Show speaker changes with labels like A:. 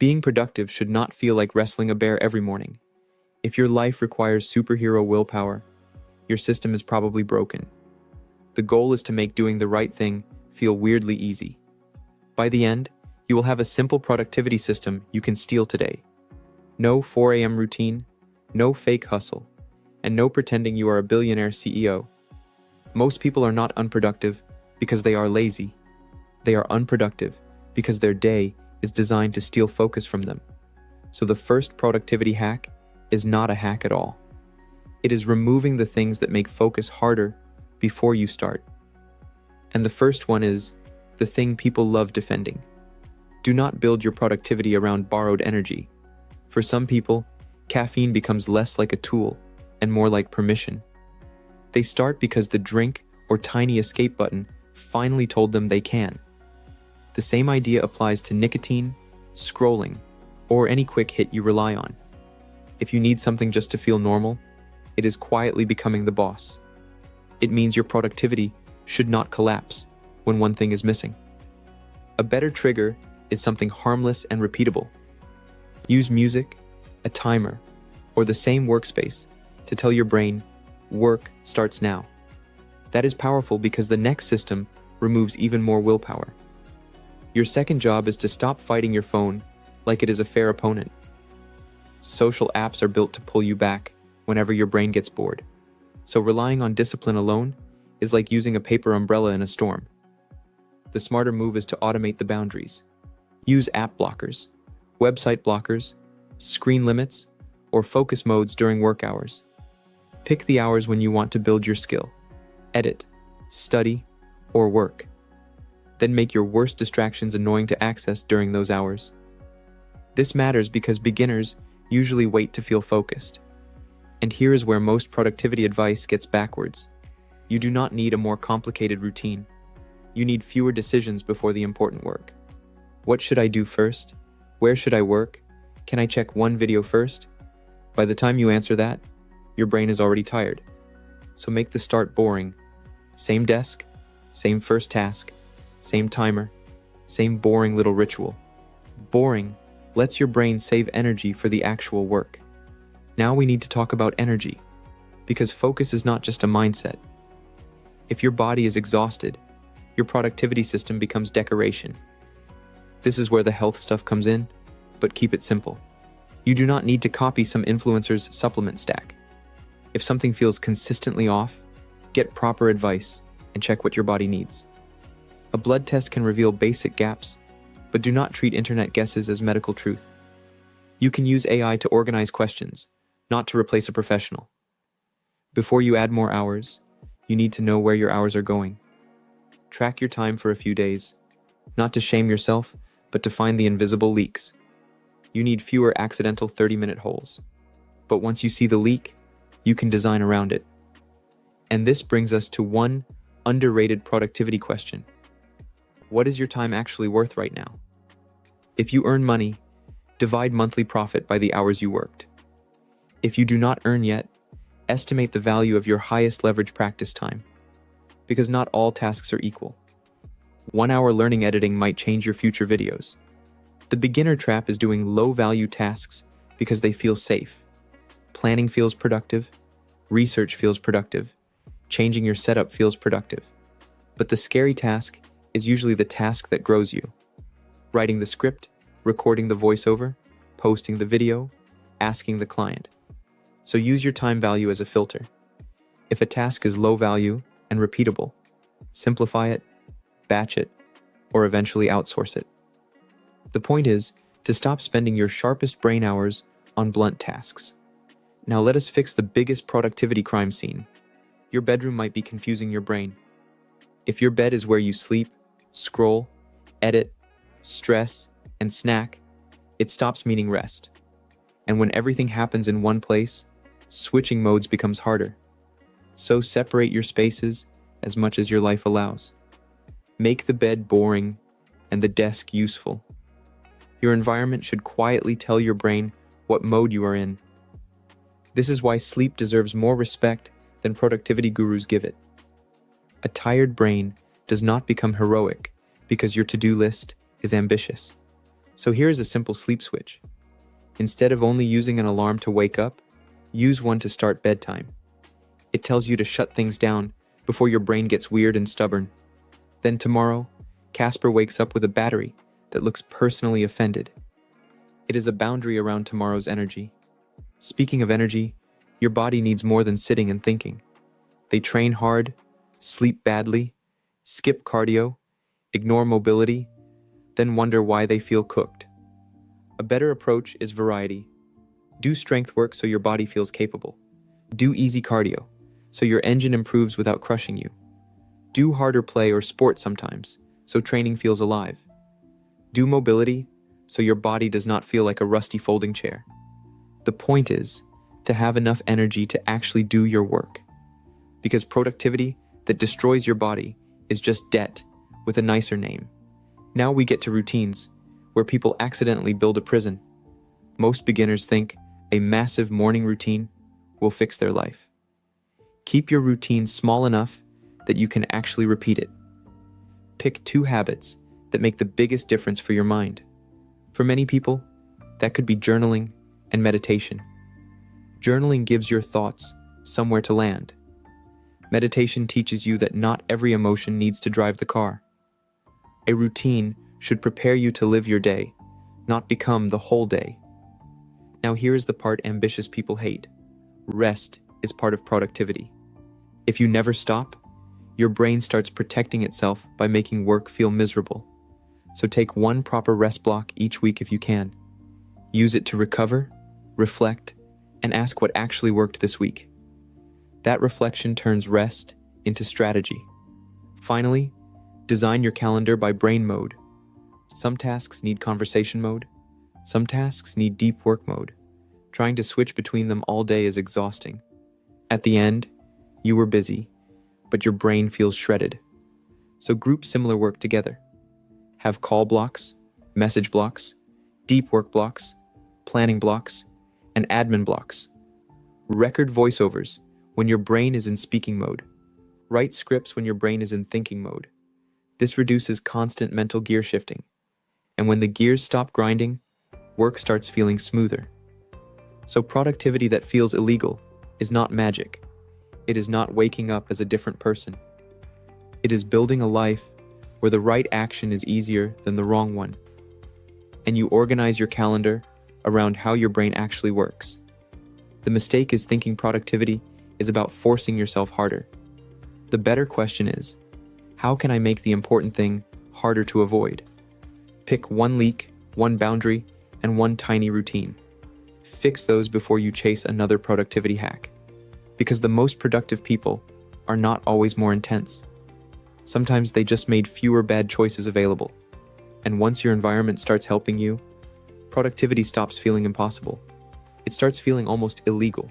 A: Being productive should not feel like wrestling a bear every morning. If your life requires superhero willpower, your system is probably broken. The goal is to make doing the right thing feel weirdly easy. By the end, you will have a simple productivity system you can steal today. No 4 a.m. routine, no fake hustle, and no pretending you are a billionaire CEO. Most people are not unproductive because they are lazy. They are unproductive because their day is designed to steal focus from them. So the first productivity hack is not a hack at all. It is removing the things that make focus harder before you start. And the first one is the thing people love defending. Do not build your productivity around borrowed energy. For some people, caffeine becomes less like a tool and more like permission. They start because the drink or tiny escape button finally told them they can. The same idea applies to nicotine, scrolling, or any quick hit you rely on. If you need something just to feel normal, it is quietly becoming the boss. It means your productivity should not collapse when one thing is missing. A better trigger is something harmless and repeatable. Use music, a timer, or the same workspace to tell your brain, work starts now. That is powerful because the next system removes even more willpower. Your second job is to stop fighting your phone like it is a fair opponent. Social apps are built to pull you back whenever your brain gets bored. So relying on discipline alone is like using a paper umbrella in a storm. The smarter move is to automate the boundaries. Use app blockers, website blockers, screen limits, or focus modes during work hours. Pick the hours when you want to build your skill, edit, study, or work. Then make your worst distractions annoying to access during those hours. This matters because beginners usually wait to feel focused. And here is where most productivity advice gets backwards. You do not need a more complicated routine. You need fewer decisions before the important work. What should I do first? Where should I work? Can I check one video first? By the time you answer that, your brain is already tired. So make the start boring. Same desk, same first task, same timer, same boring little ritual. Boring lets your brain save energy for the actual work. Now we need to talk about energy, because focus is not just a mindset. If your body is exhausted, your productivity system becomes decoration. This is where the health stuff comes in, but keep it simple. You do not need to copy some influencer's supplement stack. If something feels consistently off, get proper advice and check what your body needs. A blood test can reveal basic gaps, but do not treat internet guesses as medical truth. You can use AI to organize questions, not to replace a professional. Before you add more hours, you need to know where your hours are going. Track your time for a few days, not to shame yourself, but to find the invisible leaks. You need fewer accidental 30-minute holes. But once you see the leak, you can design around it. And this brings us to one underrated productivity question. What is your time actually worth right now? If you earn money, divide monthly profit by the hours you worked. If you do not earn yet, estimate the value of your highest leverage practice time. Because not all tasks are equal. 1 hour learning editing might change your future videos. The beginner trap is doing low-value tasks because they feel safe. Planning feels productive, research feels productive, changing your setup feels productive. But the scary task is usually the task that grows you. Writing the script, recording the voiceover, posting the video, asking the client. So use your time value as a filter. If a task is low value and repeatable, simplify it, batch it, or eventually outsource it. The point is to stop spending your sharpest brain hours on blunt tasks. Now let us fix the biggest productivity crime scene. Your bedroom might be confusing your brain. If your bed is where you sleep, scroll, edit, stress, and snack, it stops meaning rest. And when everything happens in one place, switching modes becomes harder. So separate your spaces as much as your life allows. Make the bed boring and the desk useful. Your environment should quietly tell your brain what mode you are in. This is why sleep deserves more respect than productivity gurus give it. A tired brain does not become heroic because your to-do list is ambitious. So here is a simple sleep switch. Instead of only using an alarm to wake up, use one to start bedtime. It tells you to shut things down before your brain gets weird and stubborn. Then tomorrow, Casper wakes up with a battery that looks personally offended. It is a boundary around tomorrow's energy. Speaking of energy, your body needs more than sitting and thinking. They train hard, sleep badly, skip cardio, ignore mobility, then wonder why they feel cooked. A better approach is variety. Do strength work so your body feels capable. Do easy cardio so your engine improves without crushing you. Do harder play or sport sometimes so training feels alive. Do mobility so your body does not feel like a rusty folding chair. The point is to have enough energy to actually do your work. Because productivity that destroys your body is just debt with a nicer name. Now we get to routines, where people accidentally build a prison. Most beginners think a massive morning routine will fix their life. Keep your routine small enough that you can actually repeat it. Pick 2 habits that make the biggest difference for your mind. For many people, that could be journaling and meditation. Journaling gives your thoughts somewhere to land. Meditation teaches you that not every emotion needs to drive the car. A routine should prepare you to live your day, not become the whole day. Now here is the part ambitious people hate. Rest is part of productivity. If you never stop, your brain starts protecting itself by making work feel miserable. So take one proper rest block each week if you can. Use it to recover, reflect, and ask what actually worked this week. That reflection turns rest into strategy. Finally, design your calendar by brain mode. Some tasks need conversation mode. Some tasks need deep work mode. Trying to switch between them all day is exhausting. At the end, you were busy, but your brain feels shredded. So group similar work together. Have call blocks, message blocks, deep work blocks, planning blocks, and admin blocks. Record voiceovers when your brain is in speaking mode. Write scripts when your brain is in thinking mode. This reduces constant mental gear shifting. And when the gears stop grinding, work starts feeling smoother. So productivity that feels illegal is not magic. It is not waking up as a different person. It is building a life where the right action is easier than the wrong one. And you organize your calendar around how your brain actually works. The mistake is thinking productivity is about forcing yourself harder. The better question is, how can I make the important thing harder to avoid? Pick one leak, one boundary, and one tiny routine. Fix those before you chase another productivity hack. Because the most productive people are not always more intense. Sometimes they just made fewer bad choices available. And once your environment starts helping you, productivity stops feeling impossible. It starts feeling almost illegal.